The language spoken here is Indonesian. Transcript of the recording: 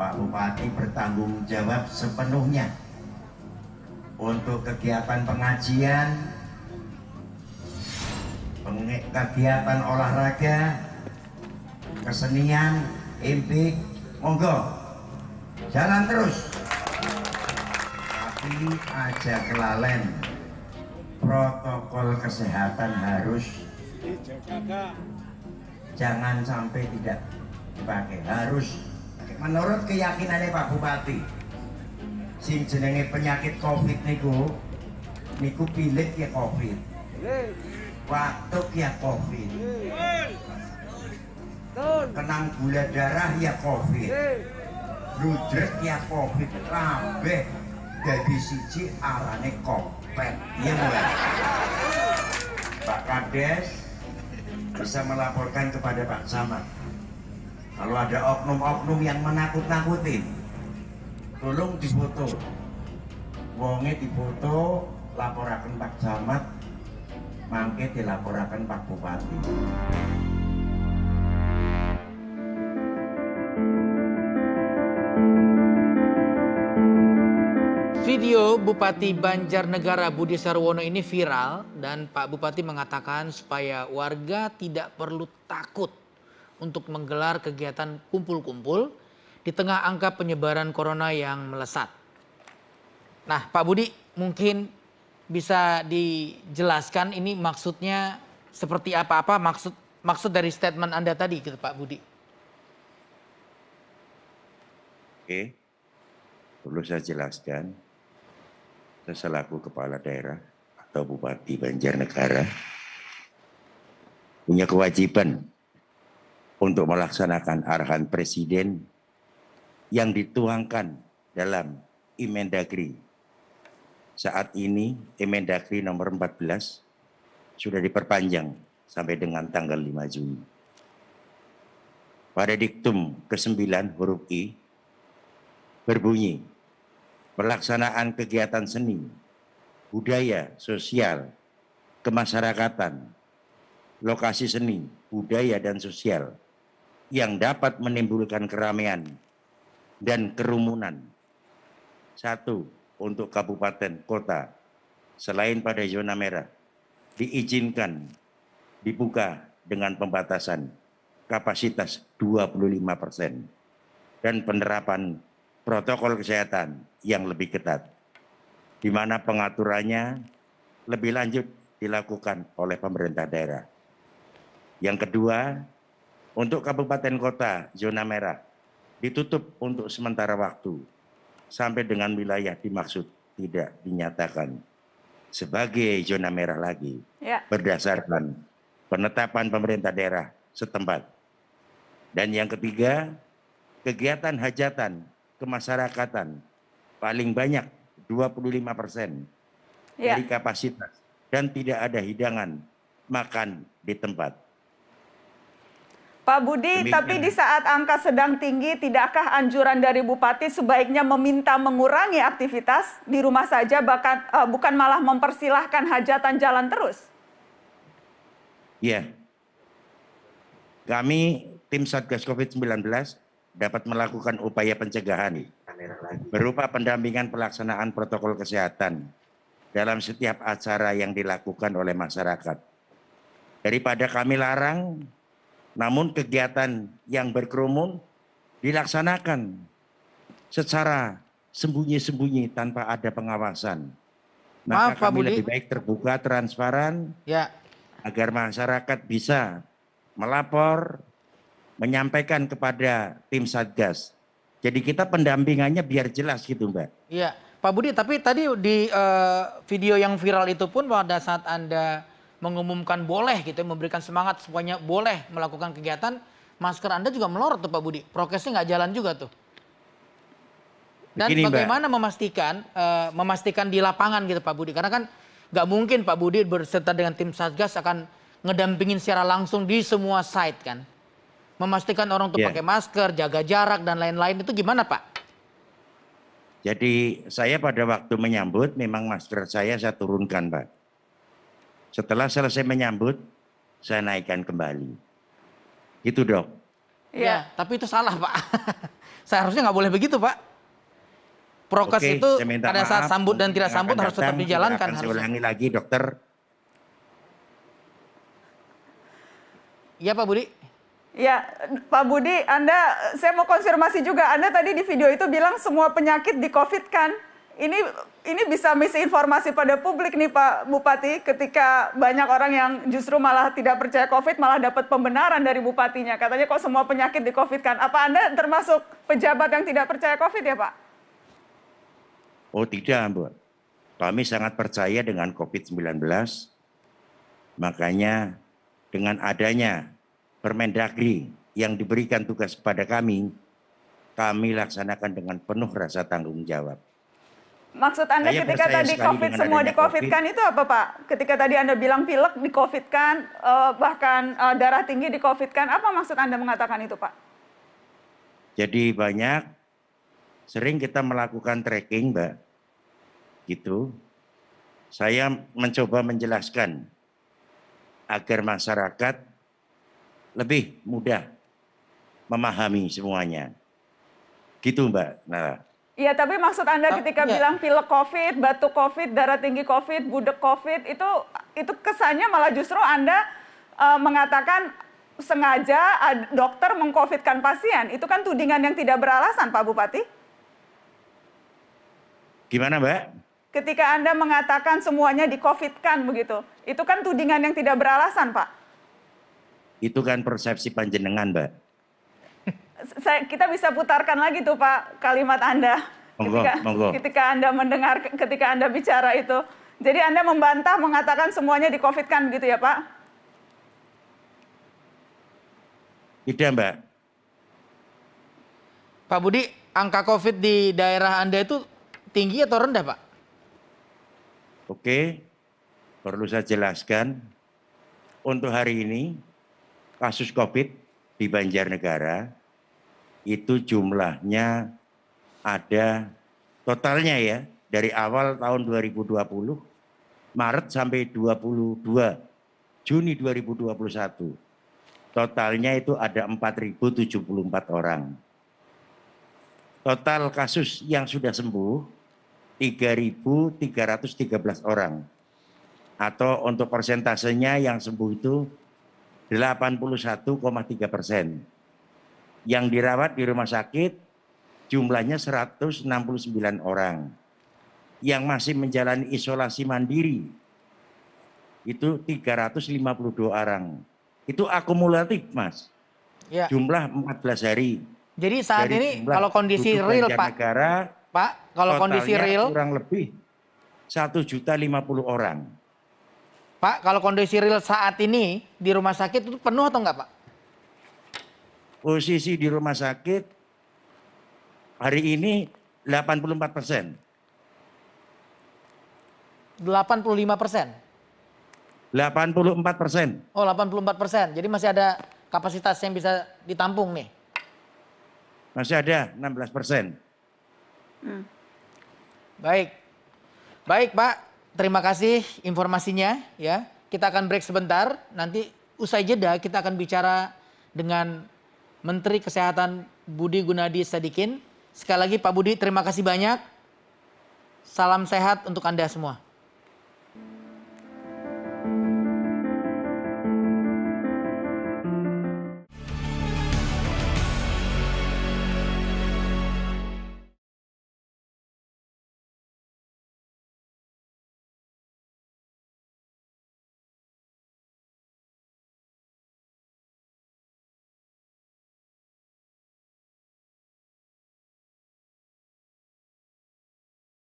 Pak Bupati bertanggung jawab sepenuhnya untuk kegiatan pengajian, kegiatan olahraga, kesenian, impik, monggo jalan terus. Tapi aja kelalen, protokol kesehatan harus dijaga, jangan sampai tidak dipakai, harus. Menurut keyakinannya Pak Bupati, sing jenenge penyakit COVID niku pilek ya COVID, batuk ya COVID, kenang gula darah ya COVID, ludrek ya COVID, kabeh dadi siji arane kopet. Iya mulai Pak Kades bisa melaporkan kepada Pak Camat kalau ada oknum-oknum yang menakut-nakutin, tolong difoto, wonge difoto, laporakan Pak Camat, mangke dilaporakan Pak Bupati. Video Bupati Banjarnegara Budi Sarwono ini viral dan Pak Bupati mengatakan supaya warga tidak perlu takut untuk menggelar kegiatan kumpul-kumpul di tengah angka penyebaran corona yang melesat. Nah, Pak Budi mungkin bisa dijelaskan ini maksudnya seperti apa maksud dari statement Anda tadi gitu Pak Budi. Oke, perlu saya jelaskan. Saya selaku kepala daerah atau Bupati Banjarnegara punya kewajiban untuk melaksanakan arahan Presiden yang dituangkan dalam Imendagri. Saat ini Imendagri nomor 14 sudah diperpanjang sampai dengan tanggal 5 Juni. Pada diktum ke-9 huruf I berbunyi, pelaksanaan kegiatan seni, budaya, sosial, kemasyarakatan, lokasi seni, budaya, dan sosial yang dapat menimbulkan keramaian dan kerumunan. 1. Untuk kabupaten kota selain pada zona merah diizinkan dibuka dengan pembatasan kapasitas 25% dan penerapan protokol kesehatan yang lebih ketat, di mana pengaturannya lebih lanjut dilakukan oleh pemerintah daerah. Yang kedua, untuk kabupaten kota zona merah ditutup untuk sementara waktu sampai dengan wilayah dimaksud tidak dinyatakan sebagai zona merah lagi berdasarkan penetapan pemerintah daerah setempat. Dan yang ketiga, kegiatan hajatan kemasyarakatan paling banyak 25% dari kapasitas dan tidak ada hidangan makan di tempat. Pak Budi, tapi di saat angka sedang tinggi, tidakkah anjuran dari Bupati sebaiknya meminta mengurangi aktivitas di rumah saja, bahkan bukan malah mempersilahkan hajatan jalan terus? Iya, kami tim Satgas COVID-19 dapat melakukan upaya pencegahan berupa pendampingan pelaksanaan protokol kesehatan dalam setiap acara yang dilakukan oleh masyarakat. Daripada kami larang, namun kegiatan yang berkerumun dilaksanakan secara sembunyi-sembunyi tanpa ada pengawasan. Maka kami lebih baik terbuka, transparan, agar masyarakat bisa melapor, menyampaikan kepada tim Satgas. Jadi kita pendampingannya biar jelas gitu Mbak. Iya, Pak Budi, tapi tadi di video yang viral itu pun pada saat Anda mengumumkan boleh gitu, memberikan semangat semuanya boleh melakukan kegiatan, masker Anda juga melorot tuh Pak Budi, prokesnya nggak jalan juga tuh. Dan begini, bagaimana memastikan di lapangan gitu Pak Budi, karena kan nggak mungkin Pak Budi berserta dengan tim Satgas akan ngedampingin secara langsung di semua site kan. Memastikan orang tuh pakai masker, jaga jarak dan lain-lain itu gimana Pak? Jadi saya pada waktu menyambut memang masker saya turunkan Pak. Setelah selesai menyambut, saya naikkan kembali. Itu Dok. Ya, tapi itu salah Pak. Seharusnya nggak boleh begitu Pak. Prokes Oke, itu saya minta pada saat maaf. sambut dan Mungkin tidak yang sambut akan harus tetap datang dijalankan. tidak akan saya Harusnya. ulangi lagi, dokter. Iya Pak Budi. Ya, Pak Budi, saya mau konfirmasi juga. Anda tadi di video itu bilang semua penyakit di COVID kan? Ini bisa misinformasi pada publik nih Pak Bupati, ketika banyak orang yang justru malah tidak percaya COVID malah dapat pembenaran dari bupatinya. Katanya kok semua penyakit di COVID kan? Apa Anda termasuk pejabat yang tidak percaya COVID ya Pak? Oh tidak, Bu. Kami sangat percaya dengan COVID-19. Makanya dengan adanya Permendagri yang diberikan tugas kepada kami laksanakan dengan penuh rasa tanggung jawab. Maksud Anda Saya ketika percaya tadi sekali COVID dengan semua adanya di COVID kan itu apa Pak? Ketika tadi Anda bilang pilek di COVID kan, bahkan darah tinggi di COVID kan, apa maksud Anda mengatakan itu Pak? Jadi sering kita melakukan tracking, Mbak. Gitu. Saya mencoba menjelaskan agar masyarakat lebih mudah memahami semuanya. Gitu, Mbak. Nah, Iya, tapi maksud Anda ketika bilang pilek COVID, batuk COVID, darah tinggi COVID, budek COVID, itu kesannya malah justru Anda mengatakan sengaja dokter meng-COVID-kan pasien. Itu kan tudingan yang tidak beralasan, Pak Bupati. gimana, Mbak? Ketika Anda mengatakan semuanya di-COVID-kan begitu, itu kan tudingan yang tidak beralasan, Pak. Itu kan persepsi panjenengan, Mbak. Kita bisa putarkan lagi tuh Pak kalimat Anda ketika Anda mendengar, ketika Anda bicara itu. Jadi Anda membantah mengatakan semuanya di-COVID-kan begitu ya Pak? Tidak, Mbak. Pak Budi, angka COVID di daerah Anda itu tinggi atau rendah Pak? Oke, perlu saya jelaskan. Untuk hari ini, kasus COVID di Banjarnegara itu jumlahnya ada totalnya ya, dari awal tahun 2020, Maret sampai 22 Juni 2021. Totalnya itu ada 4.074 orang. Total kasus yang sudah sembuh 3.313 orang. Atau untuk persentasenya yang sembuh itu 81,3%. Yang dirawat di rumah sakit jumlahnya 169 orang. Yang masih menjalani isolasi mandiri itu 352 orang. Itu akumulatif, Mas. Ya. Jumlah 14 hari. Jadi saat Dari ini kalau kondisi real Pak, kalau kondisi real kurang lebih 1.050.000 orang. Pak, kalau kondisi real saat ini di rumah sakit itu penuh atau enggak Pak? Posisi di rumah sakit hari ini 84%. 85%. 84%. Oh, 84%. Jadi masih ada kapasitas yang bisa ditampung nih. Masih ada 16%. Baik. Baik, Pak. Terima kasih informasinya ya. Kita akan break sebentar. Nanti usai jeda kita akan bicara dengan Menteri Kesehatan Budi Gunadi Sadikin. Sekali lagi Pak Budi, terima kasih banyak. Salam sehat untuk Anda semua.